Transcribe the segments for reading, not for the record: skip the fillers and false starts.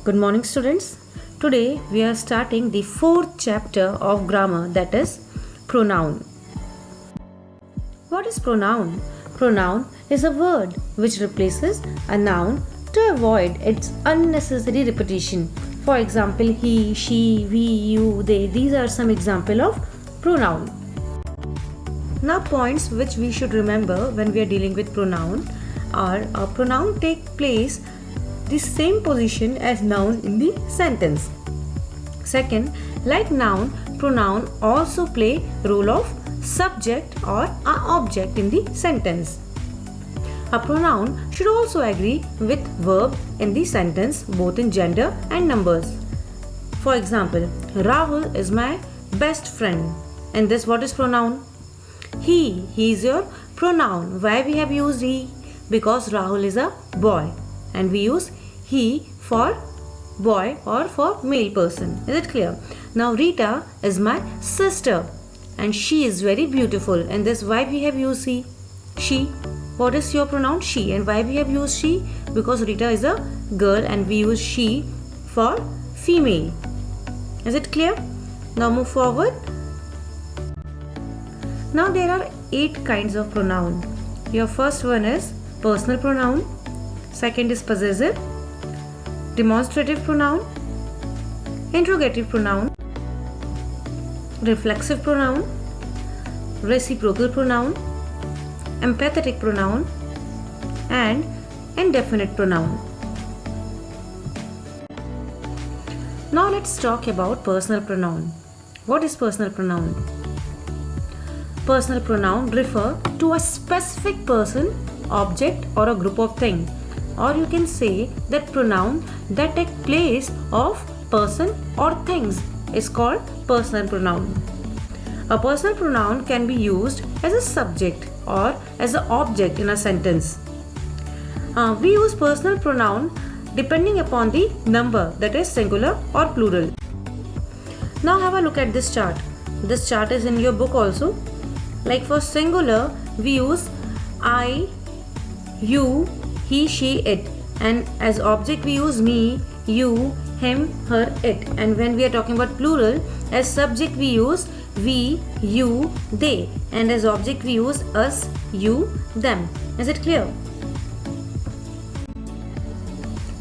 Good morning, students. Today we are starting the fourth chapter of grammar, that is pronoun. What is pronoun? Pronoun is a word which replaces a noun to avoid its unnecessary repetition. For example, he, she, we, you, they. These are some examples of pronoun. Now, points which we should remember when we are dealing with pronoun are a pronoun take place the same position as noun in the sentence. Second, like noun, pronoun also play role of subject or a object in the sentence. A pronoun should also agree with verb in the sentence, both in gender and numbers. For example, Rahul is my best friend. And this what is pronoun? He is your pronoun. Why we have used he? Because Rahul is a boy and we use he for boy or for male person. Is it clear? Now Rita is my sister and she is very beautiful, and this why we have used he? She. What is your pronoun? She. And why we have used she? Because Rita is a girl and we use she for female. Is it clear? Now move forward. Now there are 8 kinds of pronoun. Your first one is personal pronoun. Second is possessive, demonstrative pronoun, interrogative pronoun, reflexive pronoun, reciprocal pronoun, empathetic pronoun, and indefinite pronoun. Now let's talk about personal pronoun. What is personal pronoun? Personal pronoun refer to a specific person, object, or a group of things. Or you can say that pronoun that take place of person or things is called personal pronoun. A personal pronoun can be used as a subject or as an object in a sentence. We use personal pronoun depending upon the number, that is singular or plural. Now have a look at this chart. This chart is in your book also. Like for singular, we use I, you, he, she, it, and as object we use me, you, him, her, it. And when we are talking about plural, as subject we use we, you, they, and as object we use us, you, them. Is it clear?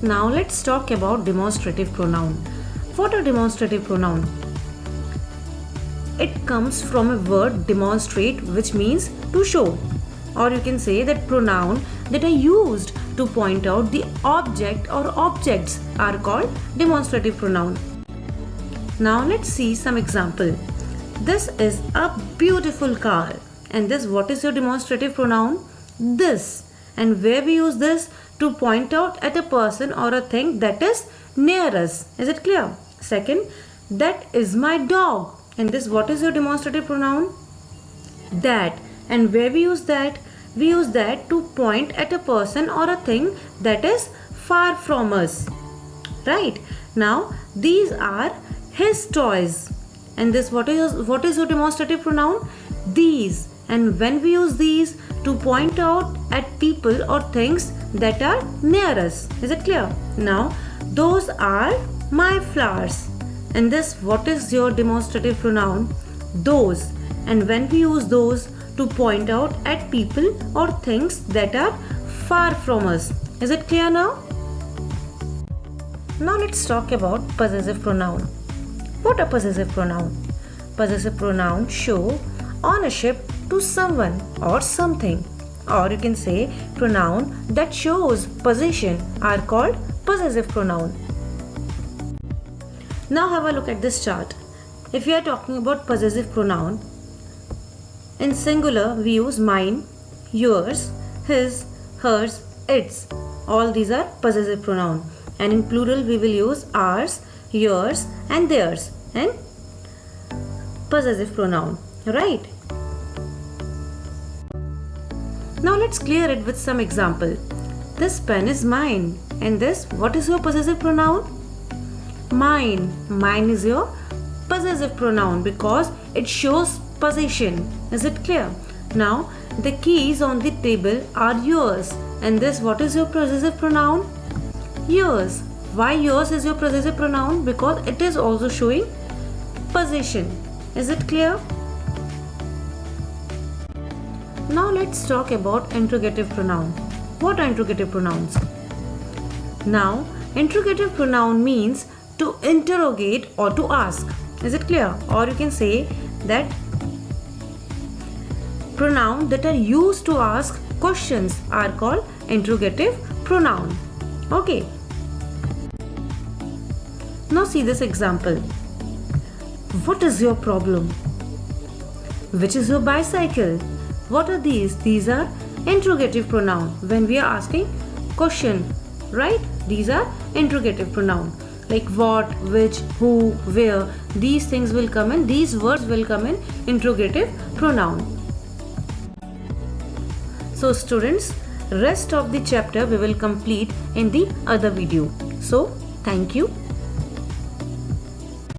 Now let's talk about demonstrative pronoun. What are demonstrative pronoun? It comes from a word demonstrate, which means to show. Or you can say that pronoun that are used to point out the object or objects are called demonstrative pronoun. Now let's see some example. This is a beautiful car, and this what is your demonstrative pronoun? This. And where we use this? To point out at a person or a thing that is near us. Is it clear? Second, that is my dog. And this what is your demonstrative pronoun? That. And where we use that? We use that to point at a person or a thing that is far from us. Right? Now these are his toys. And this what is your demonstrative pronoun? These. And when we use these to point out at people or things that are near us. Is it clear? Now those are my flowers. And this what is your demonstrative pronoun? Those. And when we use those to point out at people or things that are far from us. Is it clear now? Now let's talk about possessive pronoun. What are possessive pronoun? Possessive pronoun show ownership to someone or something. Or you can say pronoun that shows possession are called possessive pronoun. Now have a look at this chart. If we are talking about possessive pronoun, in singular we use mine, yours, his, hers, its. All these are possessive pronoun. And in plural we will use ours, yours, and theirs. And possessive pronoun. Right? Now let's clear it with some example. This pen is mine. And this, what is your possessive pronoun? Mine. Mine is your possessive pronoun because it shows possession. Is it clear? Now the keys on the table are yours, and this what is your possessive pronoun? Yours. Why yours is your possessive pronoun? Because it is also showing possession. Is it clear? Now let's talk about interrogative pronoun. What are interrogative pronouns? Now, interrogative pronoun means to interrogate or to ask. Is it clear? Or you can say that pronouns that are used to ask questions are called interrogative pronoun. Okay. Now see this example. What is your problem? Which is your bicycle? What are these? These are interrogative pronoun. When we are asking question, right? These are interrogative pronoun. Like what, which, who, where. These things will come in. These words will come in interrogative pronoun. So students, rest of the chapter we will complete in the other video. So thank you.